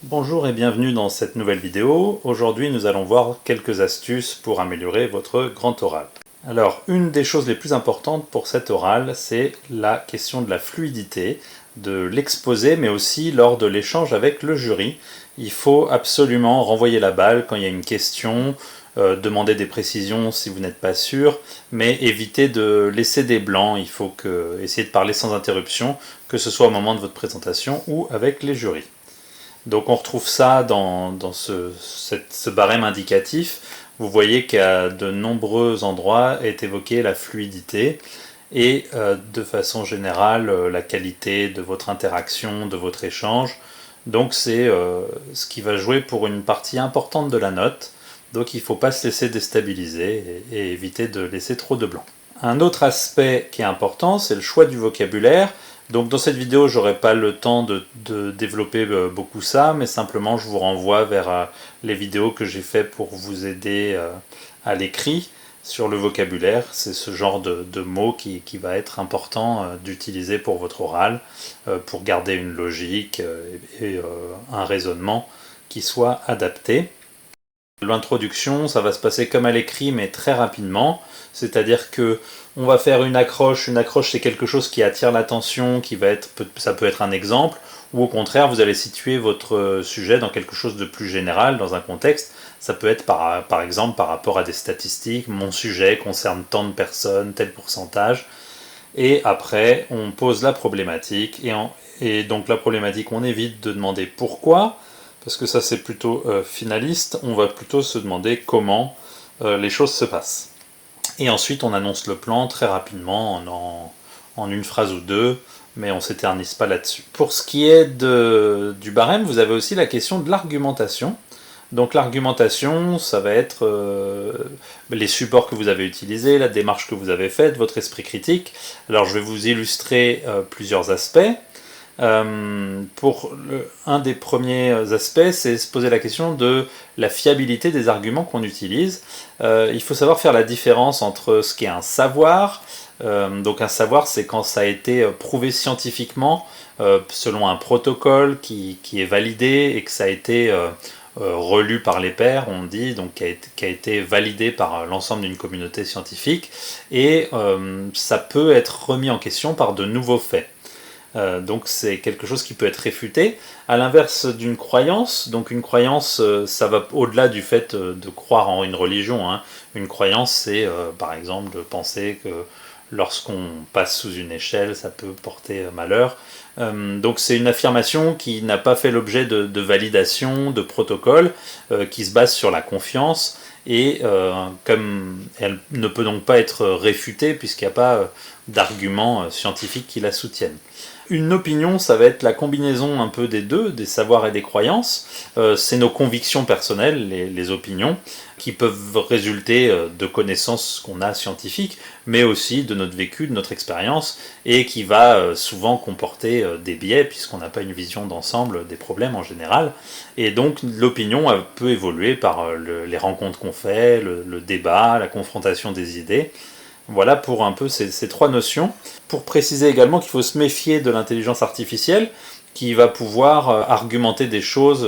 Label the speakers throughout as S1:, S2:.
S1: Bonjour et bienvenue dans cette nouvelle vidéo. Aujourd'hui nous allons voir quelques astuces pour améliorer votre grand oral. Alors une des choses les plus importantes pour cet oral, c'est la question de la fluidité, de l'exposé mais aussi lors de l'échange avec le jury. Il faut absolument renvoyer la balle quand il y a une question, demander des précisions si vous n'êtes pas sûr, mais éviter de laisser des blancs. Il faut essayer de parler sans interruption, que ce soit au moment de votre présentation ou avec les jurys. Donc on retrouve ça dans ce barème indicatif. Vous voyez qu'à de nombreux endroits est évoquée la fluidité et de façon générale la qualité de votre interaction, de votre échange. Donc c'est ce qui va jouer pour une partie importante de la note. Donc il ne faut pas se laisser déstabiliser et éviter de laisser trop de blanc. Un autre aspect qui est important, c'est le choix du vocabulaire. Donc dans cette vidéo, je n'aurai pas le temps de développer beaucoup ça, mais simplement je vous renvoie vers les vidéos que j'ai fait pour vous aider à l'écrit sur le vocabulaire. C'est ce genre de mots qui va être important d'utiliser pour votre oral, pour garder une logique et un raisonnement qui soit adapté. L'introduction, ça va se passer comme à l'écrit, mais très rapidement. C'est-à-dire que on va faire une accroche. Une accroche, c'est quelque chose qui attire l'attention, ça peut être un exemple, ou au contraire, vous allez situer votre sujet dans quelque chose de plus général, dans un contexte. Ça peut être par exemple par rapport à des statistiques. Mon sujet concerne tant de personnes, tel pourcentage. Et après, on pose la problématique. Et donc la problématique, on évite de demander pourquoi, parce que ça c'est plutôt finaliste. On va plutôt se demander comment les choses se passent. Et ensuite on annonce le plan très rapidement en une phrase ou deux, mais on ne s'éternise pas là-dessus. Pour ce qui est du barème, vous avez aussi la question de l'argumentation. Donc l'argumentation, ça va être les supports que vous avez utilisés, la démarche que vous avez faite, votre esprit critique. Alors je vais vous illustrer plusieurs aspects. Un des premiers aspects, c'est se poser la question de la fiabilité des arguments qu'on utilise. Il faut savoir faire la différence entre ce qu'est un savoir. Donc un savoir, c'est quand ça a été prouvé scientifiquement selon un protocole qui est validé et que ça a été relu par les pairs, on dit, donc qui a été validé par l'ensemble d'une communauté scientifique, et ça peut être remis en question par de nouveaux faits. Donc c'est quelque chose qui peut être réfuté, à l'inverse d'une croyance. Donc une croyance, ça va au-delà du fait de croire en une religion, hein. Une croyance, c'est par exemple de penser que lorsqu'on passe sous une échelle, ça peut porter malheur. Donc c'est une affirmation qui n'a pas fait l'objet de validation, de protocole, qui se base sur la confiance, et comme elle ne peut donc pas être réfutée puisqu'il n'y a pas d'arguments scientifiques qui la soutiennent. Une opinion, ça va être la combinaison un peu des deux, des savoirs et des croyances. C'est nos convictions personnelles, les opinions, qui peuvent résulter de connaissances qu'on a scientifiques, mais aussi de notre vécu, de notre expérience, et qui va souvent comporter des biais, puisqu'on n'a pas une vision d'ensemble des problèmes en général. Et donc l'opinion peut évoluer par les rencontres qu'on fait, le débat, la confrontation des idées. Voilà pour un peu ces trois notions. Pour préciser également qu'il faut se méfier de l'intelligence artificielle qui va pouvoir argumenter des choses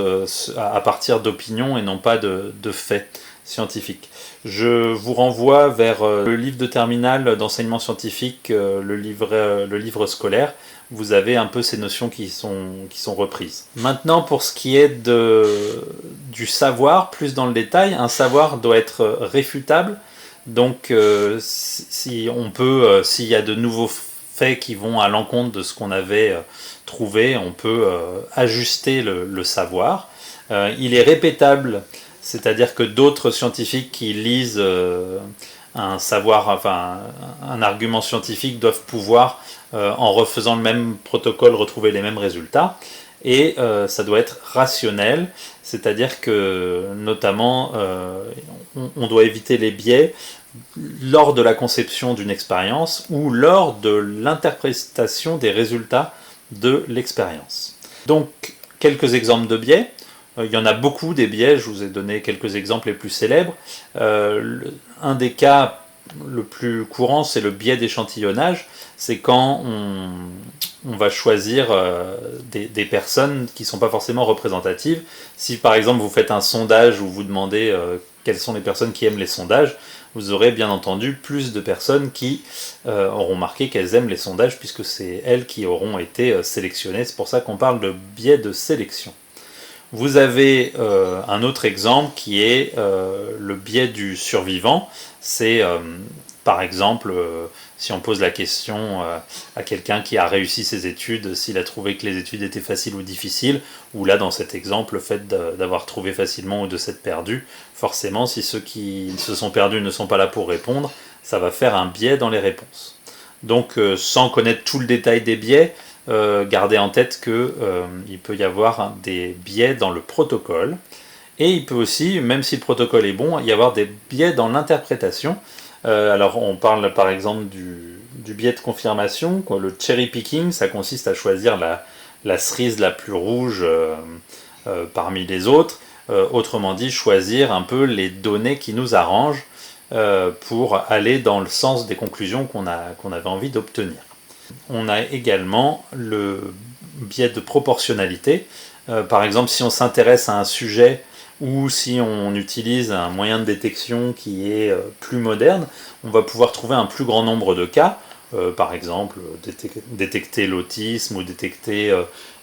S1: à partir d'opinions et non pas de faits scientifiques. Je vous renvoie vers le livre de terminale d'enseignement scientifique, le livre scolaire. Vous avez un peu ces notions qui sont reprises. Maintenant, pour ce qui est du savoir, plus dans le détail, un savoir doit être réfutable. Donc s'il y a de nouveaux faits qui vont à l'encontre de ce qu'on avait trouvé, on peut ajuster le savoir. Il est répétable, c'est-à-dire que d'autres scientifiques qui lisent un argument scientifique doivent pouvoir, en refaisant le même protocole, retrouver les mêmes résultats. Et ça doit être rationnel, c'est-à-dire que notamment on doit éviter les biais lors de la conception d'une expérience ou lors de l'interprétation des résultats de l'expérience. Donc quelques exemples de biais. Il y en a beaucoup des biais, je vous ai donné quelques exemples les plus célèbres. Un des cas le plus courant, c'est le biais d'échantillonnage. C'est quand on va choisir des personnes qui ne sont pas forcément représentatives. Si par exemple vous faites un sondage où vous demandez quelles sont les personnes qui aiment les sondages, vous aurez bien entendu plus de personnes qui auront marqué qu'elles aiment les sondages, puisque c'est elles qui auront été sélectionnées. C'est pour ça qu'on parle de biais de sélection. Vous avez un autre exemple qui est le biais du survivant. C'est par exemple, si on pose la question à quelqu'un qui a réussi ses études, s'il a trouvé que les études étaient faciles ou difficiles, ou là dans cet exemple, le fait d'avoir trouvé facilement ou de s'être perdu, forcément si ceux qui se sont perdus ne sont pas là pour répondre, ça va faire un biais dans les réponses. Donc sans connaître tout le détail des biais, gardez en tête qu'il peut y avoir des biais dans le protocole, et il peut aussi, même si le protocole est bon, y avoir des biais dans l'interprétation. Alors on parle par exemple du biais de confirmation, quoi. Le cherry picking, ça consiste à choisir la cerise la plus rouge parmi les autres, autrement dit choisir un peu les données qui nous arrangent pour aller dans le sens des conclusions qu'on avait envie d'obtenir. On a également le biais de proportionnalité. Par exemple, si on s'intéresse à un sujet ou si on utilise un moyen de détection qui est plus moderne, on va pouvoir trouver un plus grand nombre de cas, par exemple détecter l'autisme ou détecter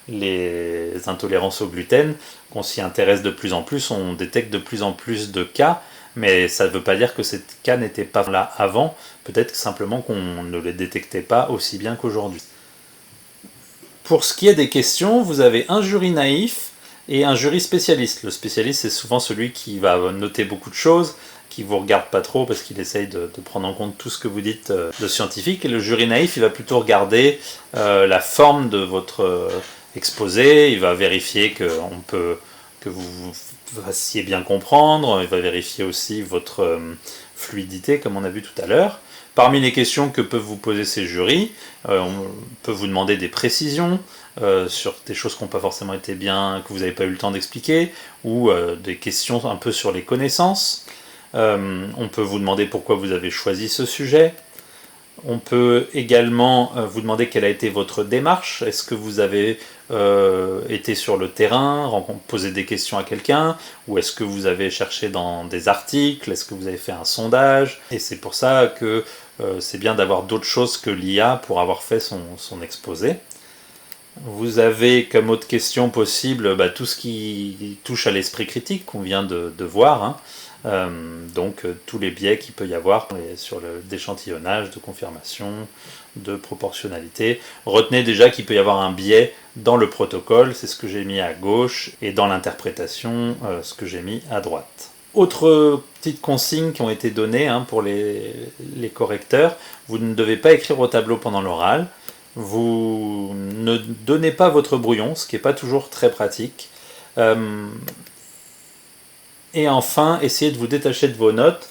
S1: les intolérances au gluten. Qu'on s'y intéresse de plus en plus, on détecte de plus en plus de cas, mais ça ne veut pas dire que ces cas n'étaient pas là avant, peut-être simplement qu'on ne les détectait pas aussi bien qu'aujourd'hui. Pour ce qui est des questions, vous avez un jury naïf et un jury spécialiste. Le spécialiste, c'est souvent celui qui va noter beaucoup de choses, qui ne vous regarde pas trop parce qu'il essaye de prendre en compte tout ce que vous dites de scientifique. Et le jury naïf, il va plutôt regarder la forme de votre exposé, il va vérifier que vous fassiez bien comprendre, il va vérifier aussi votre fluidité, comme on a vu tout à l'heure. Parmi les questions que peuvent vous poser ces jurys, on peut vous demander des précisions sur des choses qui n'ont pas forcément été bien, que vous n'avez pas eu le temps d'expliquer, ou des questions un peu sur les connaissances. On peut vous demander pourquoi vous avez choisi ce sujet. On peut également vous demander quelle a été votre démarche. Est-ce que vous avez été sur le terrain, posé des questions à quelqu'un, ou est-ce que vous avez cherché dans des articles, est-ce que vous avez fait un sondage? Et c'est pour ça que c'est bien d'avoir d'autres choses que l'IA pour avoir fait son exposé. Vous avez comme autre question possible tout ce qui touche à l'esprit critique qu'on vient de voir, hein. Donc tous les biais qu'il peut y avoir sur d'échantillonnage, de confirmation, de proportionnalité. Retenez déjà qu'il peut y avoir un biais dans le protocole, c'est ce que j'ai mis à gauche, et dans l'interprétation, ce que j'ai mis à droite. Autre petites consignes qui ont été données pour les correcteurs, vous ne devez pas écrire au tableau pendant l'oral, vous ne donnez pas votre brouillon, ce qui n'est pas toujours très pratique. Et enfin, essayez de vous détacher de vos notes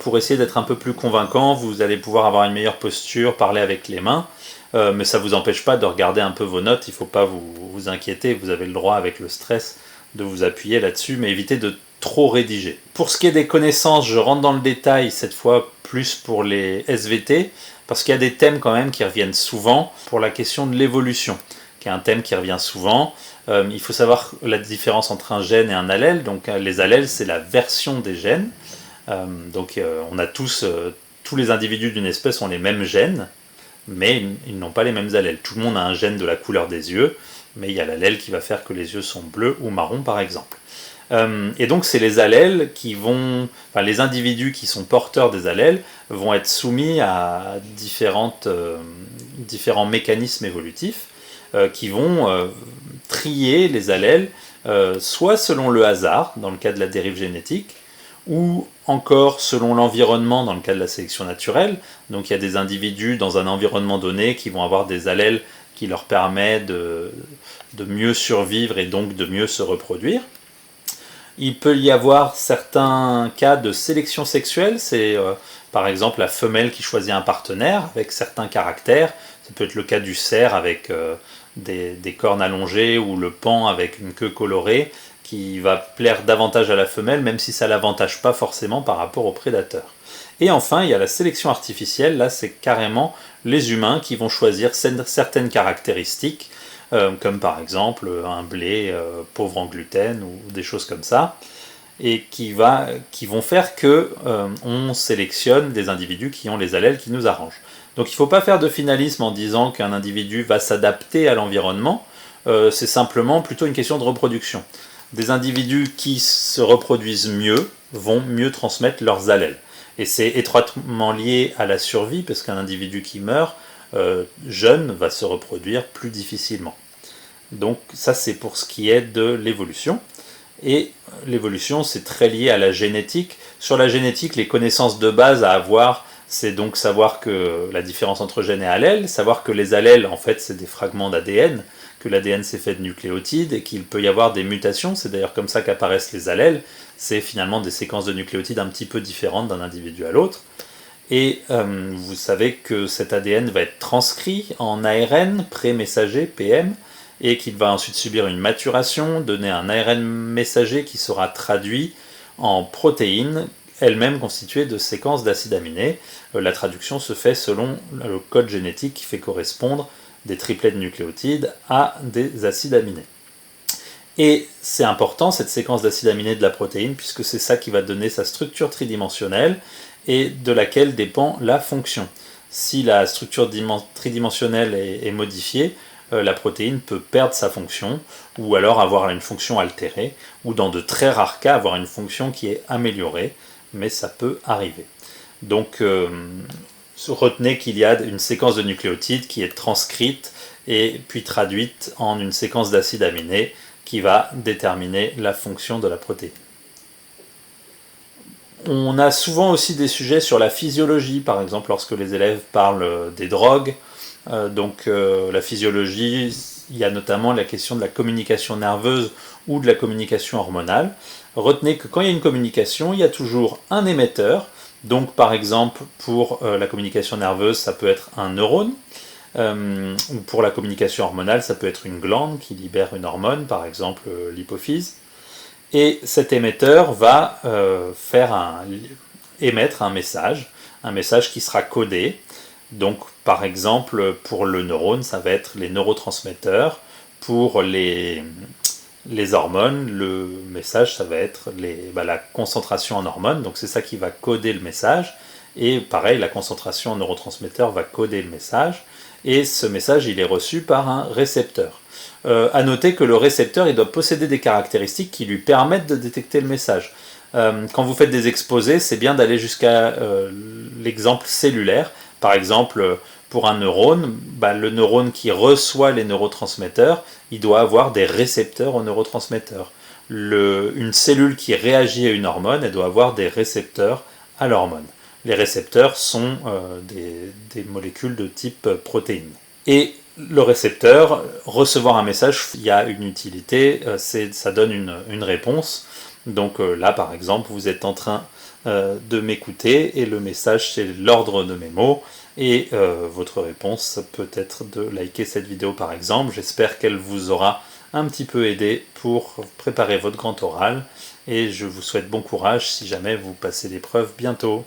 S1: pour essayer d'être un peu plus convaincant. Vous allez pouvoir avoir une meilleure posture, parler avec les mains, mais ça ne vous empêche pas de regarder un peu vos notes. Il ne faut pas vous inquiéter, vous avez le droit avec le stress de vous appuyer là-dessus, mais évitez de trop rédiger. Pour ce qui est des connaissances, je rentre dans le détail, cette fois plus pour les SVT, parce qu'il y a des thèmes quand même qui reviennent souvent pour la question de l'évolution, qui est un thème qui revient souvent. Il faut savoir la différence entre un gène et un allèle. Donc les allèles, c'est la version des gènes. On a tous les individus d'une espèce ont les mêmes gènes, mais ils n'ont pas les mêmes allèles. Tout le monde a un gène de la couleur des yeux, mais il y a l'allèle qui va faire que les yeux sont bleus ou marrons par exemple. Et donc c'est les allèles les individus qui sont porteurs des allèles vont être soumis à différents mécanismes évolutifs qui vont trier les allèles, soit selon le hasard, dans le cas de la dérive génétique, ou encore selon l'environnement, dans le cas de la sélection naturelle. Donc il y a des individus dans un environnement donné qui vont avoir des allèles qui leur permettent de mieux survivre et donc de mieux se reproduire. Il peut y avoir certains cas de sélection sexuelle, c'est par exemple la femelle qui choisit un partenaire avec certains caractères. Ça peut être le cas du cerf avec des cornes allongées ou le paon avec une queue colorée qui va plaire davantage à la femelle, même si ça ne l'avantage pas forcément par rapport au prédateur. Et enfin, il y a la sélection artificielle. Là, c'est carrément les humains qui vont choisir certaines caractéristiques, comme par exemple un blé pauvre en gluten ou des choses comme ça, et qui vont faire que on sélectionne des individus qui ont les allèles qui nous arrangent. Donc il ne faut pas faire de finalisme en disant qu'un individu va s'adapter à l'environnement, c'est simplement plutôt une question de reproduction. Des individus qui se reproduisent mieux vont mieux transmettre leurs allèles. Et c'est étroitement lié à la survie, parce qu'un individu qui meurt jeune va se reproduire plus difficilement. Donc ça, c'est pour ce qui est de l'évolution. Et l'évolution, c'est très lié à la génétique. Sur la génétique, les connaissances de base à avoir, c'est donc savoir que la différence entre gènes et allèles, savoir que les allèles, en fait, c'est des fragments d'ADN, que l'ADN c'est fait de nucléotides et qu'il peut y avoir des mutations. C'est d'ailleurs comme ça qu'apparaissent les allèles. C'est finalement des séquences de nucléotides un petit peu différentes d'un individu à l'autre. Et vous savez que cet ADN va être transcrit en ARN pré-messager, PM, et qu'il va ensuite subir une maturation, donner un ARN messager qui sera traduit en protéines, elles-mêmes constituées de séquences d'acides aminés. La traduction se fait selon le code génétique qui fait correspondre des triplets de nucléotides à des acides aminés. Et c'est important, cette séquence d'acides aminés de la protéine, puisque c'est ça qui va donner sa structure tridimensionnelle et de laquelle dépend la fonction. Si la structure tridimensionnelle est modifiée, la protéine peut perdre sa fonction, ou alors avoir une fonction altérée, ou dans de très rares cas avoir une fonction qui est améliorée, mais ça peut arriver. Donc retenez qu'il y a une séquence de nucléotides qui est transcrite et puis traduite en une séquence d'acides aminés qui va déterminer la fonction de la protéine. On a souvent aussi des sujets sur la physiologie, par exemple lorsque les élèves parlent des drogues. La physiologie, il y a notamment la question de la communication nerveuse ou de la communication hormonale. Retenez que quand il y a une communication, il y a toujours un émetteur. Donc par exemple, pour la communication nerveuse, ça peut être un neurone. Ou pour la communication hormonale, ça peut être une glande qui libère une hormone, par exemple l'hypophyse. Et cet émetteur va émettre un message qui sera codé. Donc par exemple, pour le neurone, ça va être les neurotransmetteurs. Pour les hormones, le message, ça va être la concentration en hormones. Donc c'est ça qui va coder le message. Et pareil, la concentration en neurotransmetteurs va coder le message. Et ce message, il est reçu par un récepteur. À noter que le récepteur, il doit posséder des caractéristiques qui lui permettent de détecter le message. Quand vous faites des exposés, c'est bien d'aller jusqu'à l'exemple cellulaire. Par exemple, pour un neurone, le neurone qui reçoit les neurotransmetteurs, il doit avoir des récepteurs aux neurotransmetteurs. Une cellule qui réagit à une hormone, elle doit avoir des récepteurs à l'hormone. Les récepteurs sont des molécules de type protéine. Et le récepteur, recevoir un message, il y a une utilité, ça donne une réponse. Donc là, par exemple, vous êtes en train de m'écouter et le message, c'est l'ordre de mes mots. Et votre réponse peut être de liker cette vidéo, par exemple. J'espère qu'elle vous aura un petit peu aidé pour préparer votre grand oral. Et je vous souhaite bon courage si jamais vous passez l'épreuve bientôt.